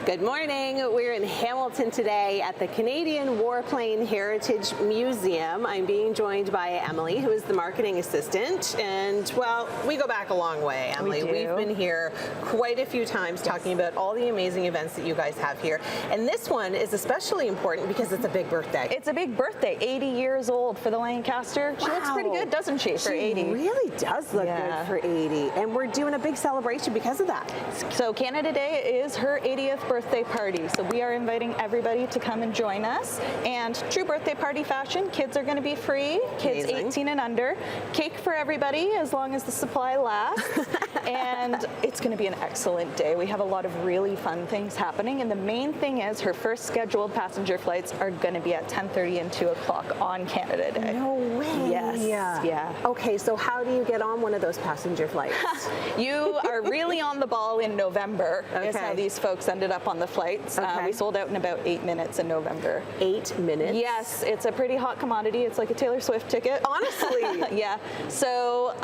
Good morning. We're in Hamilton today at the Canadian Warplane Heritage Museum. I'm being joined by Emily, who is the marketing assistant. And, well, we go back a long way, Emily. We've been here quite a few times talking about all the amazing events that you guys have here. And this one is especially important because it's a big birthday. It's a big birthday, 80 years old for the Lancaster. She looks pretty good, doesn't she, for 80? She really does look good for 80. And we're doing a big celebration because of that. So Canada Day is her 80th birthday party. So we are inviting everybody to come and join us. And true birthday party fashion, kids are going to be free, kids 18 and under. Cake for everybody as long as the supply lasts. And it's going to be an excellent day. We have a lot of really fun things happening. And the main thing is her first scheduled passenger flights are going to be at 10:30 and 2 o'clock on Canada Day. No way. Yes. Yeah. Okay, so how do you get on one of those passenger flights? You are really on the ball in November. Is how these folks ended up on the flights. We sold out in about 8 minutes in November. 8 minutes? Yes, it's a pretty hot commodity. It's like a Taylor Swift ticket. Honestly. Yeah. So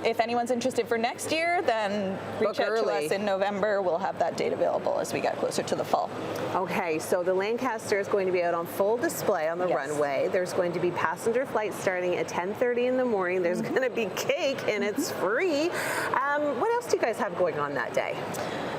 if anyone's interested for next year, then reach out to us in November. We'll have that date available as we get closer to the fall. Okay, so the Lancaster is going to be out on full display on the runway. There's going to be passenger flights starting at 10:30 in the morning. There's going to be cake and it's free. What else do you guys have going on that day?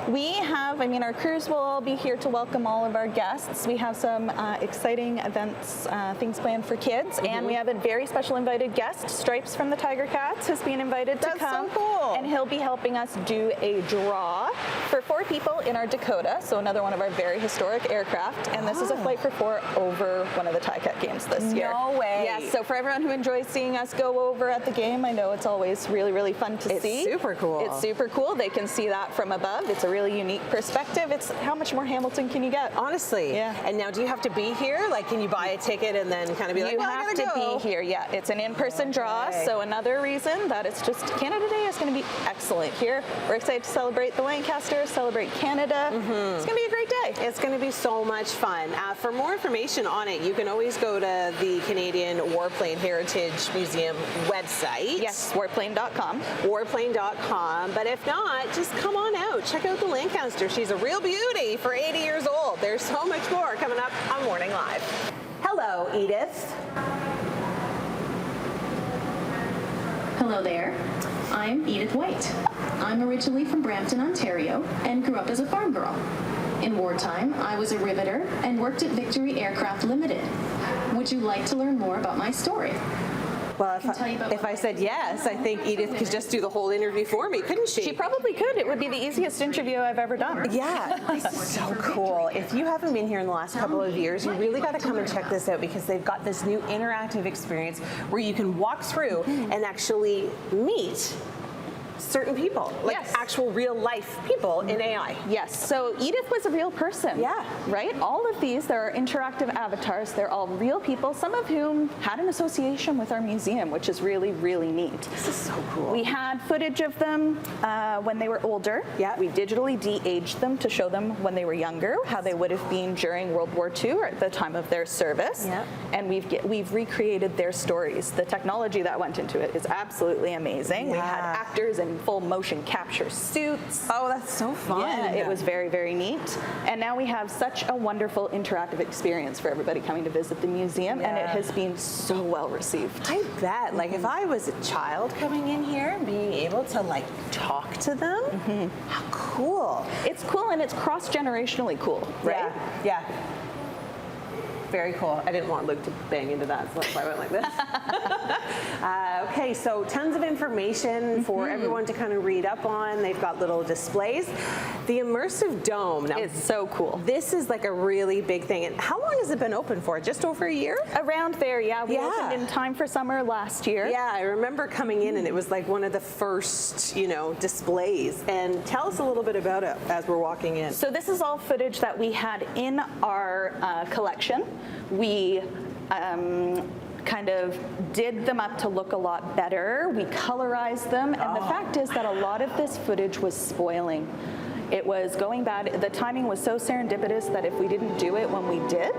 We have, our crews will all be here to welcome all of our guests. We have some exciting events, things planned for kids, and we have a very special invited guest. Stripes from the Tiger Cats has been invited to come. That's so cool. And he'll be helping us do a draw for 4 people in our Dakota, so another one of our very historic aircraft. And this is a flight for 4 over one of the Ticat games this year. No way. Yes, so for everyone who enjoys seeing us go over at the game, I know it's always really, really fun to see. It's super cool. It's super cool. They can see that from above. It's a really unique perspective. It's how much more Hamilton can you get? Honestly. Yeah. And now do you have to be here? Like, can you buy a ticket and then kind of be like, you well, have to be here. Yeah, it's an in-person draw. So another reason that it's just Canada Day is going to be excellent here. We're excited to celebrate the Lancaster, celebrate Canada. It's going to be a great day. It's going to be so much fun. For more information on it, you can always go to the Canadian Warplane Heritage Museum website. Yes, warplane.com. Warplane.com. But if not, just come on out. Check out the Lancaster. She's a real beauty for 80 years old. There's so much more coming up on Morning Live. Hello, Edith. Hello there. I'm Edith White. I'm originally from Brampton, Ontario, and grew up as a farm girl. In wartime, I was a riveter and worked at Victory Aircraft Limited. Would you like to learn more about my story? Well, if I said yes, I think Edith could just do the whole interview for me, couldn't she? She probably could. It would be the easiest interview I've ever done. Yeah, so cool. If you haven't been here in the last couple of years, you really got to come and check this out because they've got this new interactive experience where you can walk through and actually meet certain people, like actual real life people in AI. Yes, so Edith was a real person. Yeah. Right? All of these, there are interactive avatars. They're all real people, some of whom had an association with our museum, which is really, really neat. This is so cool. We had footage of them when they were older. Yeah. We digitally de-aged them to show them when they were younger, how they would have been during World War II or at the time of their service. Yeah. And we've recreated their stories. The technology that went into it is absolutely amazing. Yeah. We had actors in full motion capture suits. Oh, that's so fun. Yeah, it was very, very neat. And now we have such a wonderful interactive experience for everybody coming to visit the museum, and it has been so well received. I bet. Like, if I was a child coming in here and being able to, like, talk to them, how cool. It's cool, and it's cross-generationally cool, right? Yeah. Very cool. I didn't want Luke to bang into that, so that's why I went like this. Okay, so tons of information for everyone to kind of read up on. They've got little displays. The immersive dome. Now, It's so cool. this is like a really big thing. And how long has it been open for? Just over a year? Around there, yeah. We opened in time for summer last year. Yeah, I remember coming in and it was like one of the first, displays. And tell us a little bit about it as we're walking in. So this is all footage that we had in our collection. We kind of did them up to look a lot better. We colorized them, and the fact is that a lot of this footage was spoiling. It was going bad. The timing was so serendipitous that if we didn't do it when we did,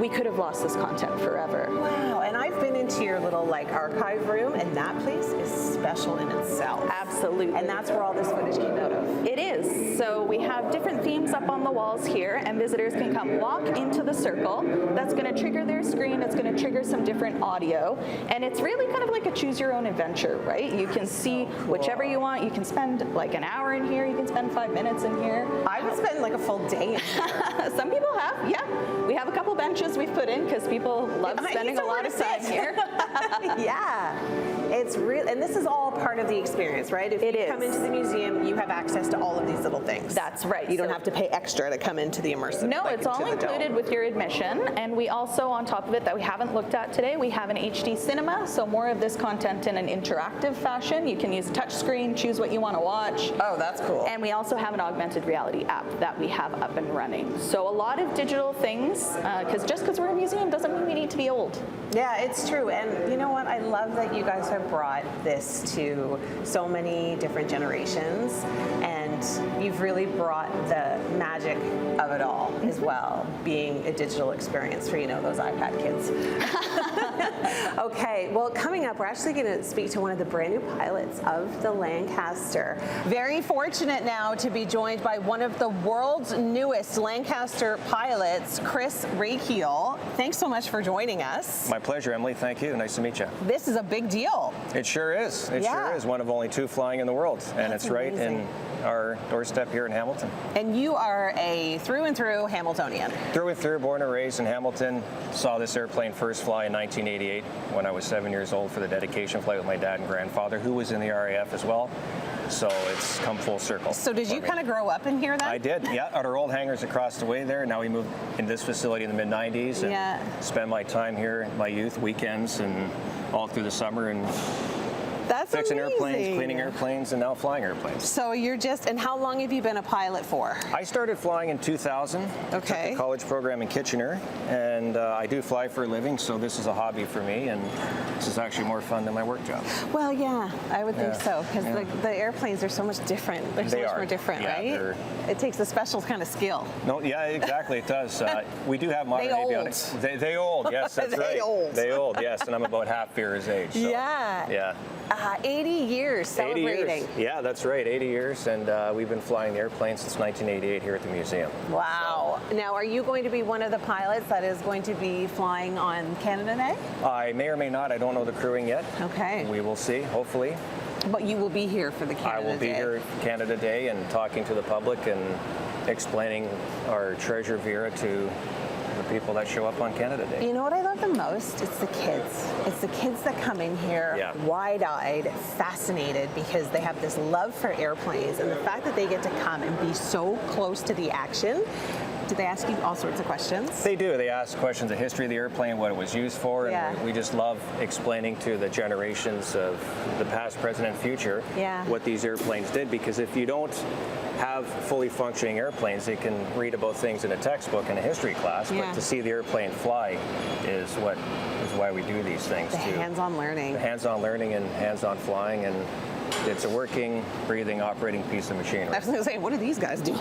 we could have lost this content forever. Wow, and I've been into your little like archive room, and that place is special in itself. Absolutely. And that's where all this footage came out of. It is. So we have different themes up on the walls here, and visitors can come walk into the circle. That's going to trigger their screen. It's going to trigger some different audio. And it's really kind of like a choose your own adventure, right? You can see whichever you want. You can spend like an hour in here. You can spend 5 minutes in here. I would spend like a full day in here. Some people have, yeah. We have a couple benches we've put in because people love spending a lot of time here. Yeah. It's real, and this is all part of the experience, right? If you come into the museum, you have access to all of these little things. That's right. You don't have to pay extra to come into the immersive. No, like it's all included with your admission. And we also, on top of it, that we haven't looked at today, we have an HD cinema, so more of this content in an interactive fashion. You can use a touch screen, choose what you want to watch. Oh, that's cool. And we also have an augmented reality app that we have up and running. So a lot of digital things, because just because we're a museum doesn't mean we need to be old. Yeah, it's true. And you know what? I love that you guys have brought this to so many different generations, and you've really brought the magic of it all as well, being a digital experience for, you know, those iPad kids. Okay, well, coming up, we're actually going to speak to one of the brand new pilots of the Lancaster. Very fortunate now to be joined by one of the world's newest Lancaster pilots, Chris Rakeel. Thanks so much for joining us. My pleasure, Emily. Thank you. Nice to meet you. This is a big deal. It sure is. It sure is. One of only 2 flying in the world, and That's it's right amazing. in our doorstep here in Hamilton. And you are a through and through Hamiltonian. Through and through, born and raised in Hamilton. Saw this airplane first fly in 1988 when I was 7 years old for the dedication flight with my dad and grandfather, who was in the RAF as well. So it's come full circle. So did you kind of grow up in here then? I did, yeah. At our old hangars across the way there. Now we moved in this facility in the mid-90s and spend my time here, my youth, weekends, and all through the summer, and That's fixing amazing. airplanes, cleaning airplanes, and now flying airplanes. So you're just, and how long have you been a pilot for? I started flying in 2000. Okay. Took a college program in Kitchener, and I do fly for a living, so this is a hobby for me, and this is actually more fun than my work job. Well, yeah, I would think Yeah. so, because the airplanes are so much different. They're so They much are. more different, Yeah, right? It takes a special kind of skill. No, yeah, exactly, it does. We do have modern avionics. They old, yes, that's right. They old. Yes, and I'm about half Vera's age. So, Yeah. Yeah. 80 years 80 celebrating. years. Yeah, that's right, 80 years, and we've been flying the airplane since 1988 here at the museum. Wow. Now, are you going to be one of the pilots that is going to be flying on Canada Day? I may or may not, I don't know the crewing yet. Okay. We will see, hopefully. But you will be here for the Canada Day. I will be here Canada Day and talking to the public and explaining our treasure Vera to the people that show up on Canada Day. You know what I love the most? It's the kids. It's the kids that come in here wide-eyed, fascinated, because they have this love for airplanes, and the fact that they get to come and be so close to the action. Do they ask you all sorts of questions? They do. They ask questions of history of the airplane, what it was used for, and we just love explaining to the generations of the past, present, and future what these airplanes did, because if you don't have fully functioning airplanes, they can read about things in a textbook in a history class, but to see the airplane fly is why we do these things. The hands-on learning. The hands-on learning and hands-on flying, and it's a working, breathing, operating piece of machinery. I was going to say, what are these guys doing?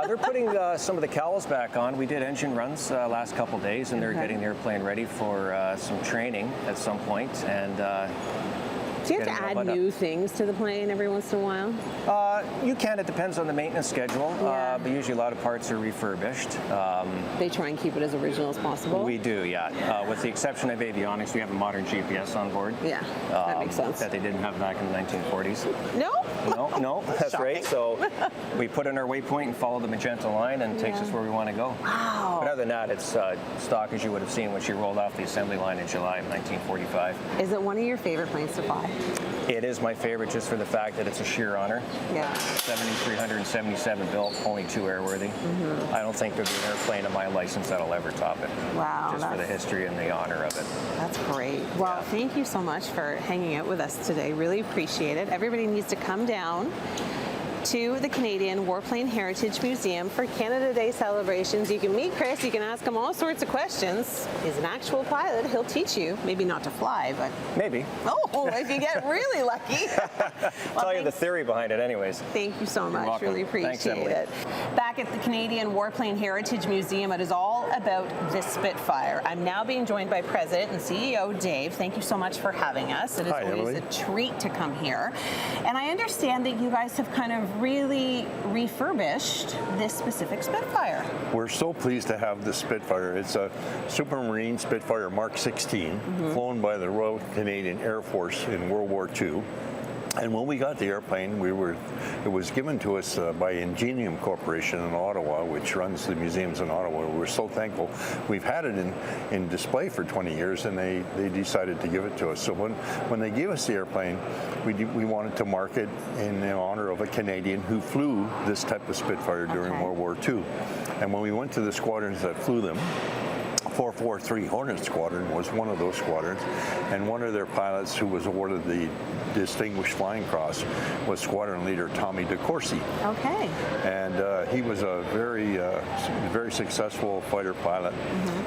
They're putting some of the cowls back on. We did engine runs last couple days, and they're getting the airplane ready for some training at some point. And do you have to add new things to the plane every once in a while? You can. It depends on the maintenance schedule. But usually a lot of parts are refurbished. They try and keep it as original as possible? We do, yeah. With the exception of avionics, we have a modern GPS on board. Yeah, that makes sense. That they didn't have back in the 1940s. No, that's right. So we put in our waypoint and follow the magenta line, and it takes us where we want to go. Wow. But other than that, it's stock as you would have seen when she rolled off the assembly line in July of 1945. Is it one of your favorite planes to fly? It is my favorite just for the fact that it's a sheer honor. Yeah. 7,377 built, only 2 airworthy. I don't think there'll be an airplane on my license that'll ever top it. Wow. Just for the history and the honor of it. That's great. Well, thank you so much for hanging out with us today. Really appreciate it. Everybody needs to come down to the Canadian Warplane Heritage Museum for Canada Day celebrations. You can meet Chris, you can ask him all sorts of questions. He's an actual pilot, he'll teach you, maybe not to fly, but... Maybe. Oh! if you get really lucky. I'll tell you the theory behind it anyways. Thank you so much. welcome. Really appreciate Thanks, it. Back at the Canadian Warplane Heritage Museum, it is all about this Spitfire. I'm now being joined by President and CEO Dave. Thank you so much for having us. It is Hi, always Emily. a treat to come here. And I understand that you guys have kind of really refurbished this specific Spitfire. We're so pleased to have this Spitfire. It's a Supermarine Spitfire Mark 16, flown by the Royal Canadian Air Force in World War II. And when we got the airplane, it was given to us by Ingenium Corporation in Ottawa, which runs the museums in Ottawa. We're so thankful. We've had it in display for 20 years, and they decided to give it to us. So when they gave us the airplane, we wanted to mark it in honor of a Canadian who flew this type of Spitfire during World War II. And when we went to the squadrons that flew them, 443 Hornet Squadron was one of those squadrons, and one of their pilots who was awarded the Distinguished Flying Cross was Squadron Leader Tommy DeCourcy. Okay. And he was a very successful fighter pilot,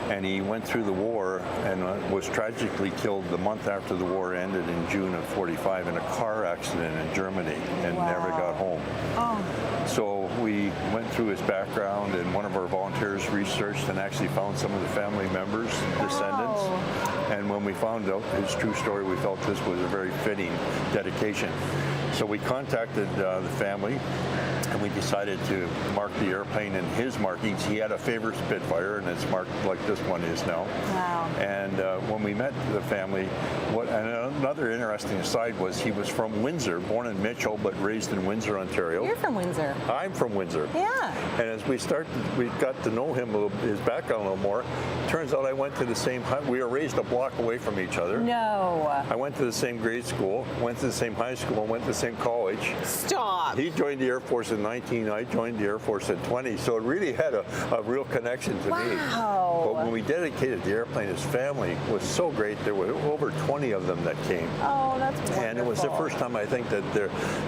and he went through the war and was tragically killed the month after the war ended in June of '45 in a car accident in Germany and never got home. So we went through his background, and one of our volunteers researched and actually found some of the family members, descendants. And when we found out his true story, we felt this was a very fitting dedication. So we contacted the family, and we decided to mark the airplane in his markings. He had a favorite Spitfire, and it's marked like this one is now. Wow. And when we met the family, and another interesting aside was he was from Windsor, born in Mitchell, but raised in Windsor, Ontario. You're from Windsor. I'm from Windsor. Yeah. And as we got to know him, his background a little more. Turns out I went to the same we were raised a block away from each other. No. I went to the same grade school, went to the same high school, and went to the same college. Stop. He joined the Air Force in 19, I joined the Air Force at 20, so it really had a real connection to me. Wow. But when we dedicated the airplane, his family was so great. There were over 20 of them that came. Oh, that's wonderful. And it was the first time I think that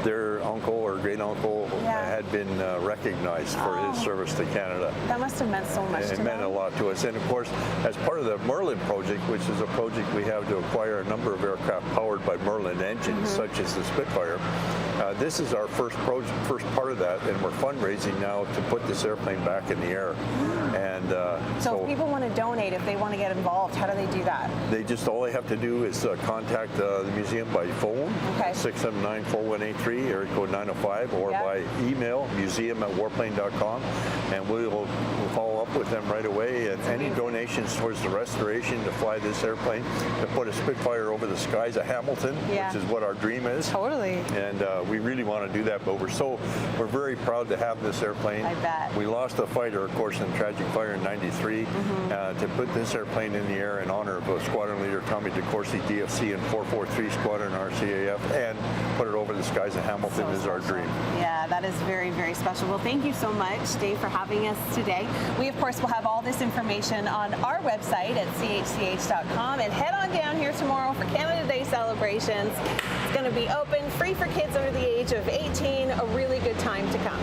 their uncle or great uncle had been recognized for his service to Canada. That must have meant so much to It meant a lot to us. And of course, as part of the Merlin project, which is a project we have to acquire a number of aircraft powered by Merlin engines, such as the Spitfire, this is our first part of that, and we're fundraising now to put this airplane back in the air. And so if people want to donate, if they want to get involved, how do they do that? all they have to do is contact the museum by phone, 679-4183, area code 905, or by email, museum@warplane.com, and we'll follow up with them right away. And any donations towards the restoration to fly this airplane, to put a Spitfire over the skies of Hamilton, which is what our dream is. Totally. And we really want to do that, but we're very proud to have this airplane. I bet. We lost a fighter, of course, in a tragic fire in '93. To put this airplane in the air in honor of Squadron Leader Tommy DeCourcy, DFC, and 443 Squadron RCAF, and put it over the skies of Hamilton is our dream. Yeah, that is very, very special. Well, thank you so much, Dave, for having us today. We, of course, will have all this information on our website at chch.com, and head on down here tomorrow for Canada Day celebrations. It's going to be open, free for kids under the age of 18, a really good time to come.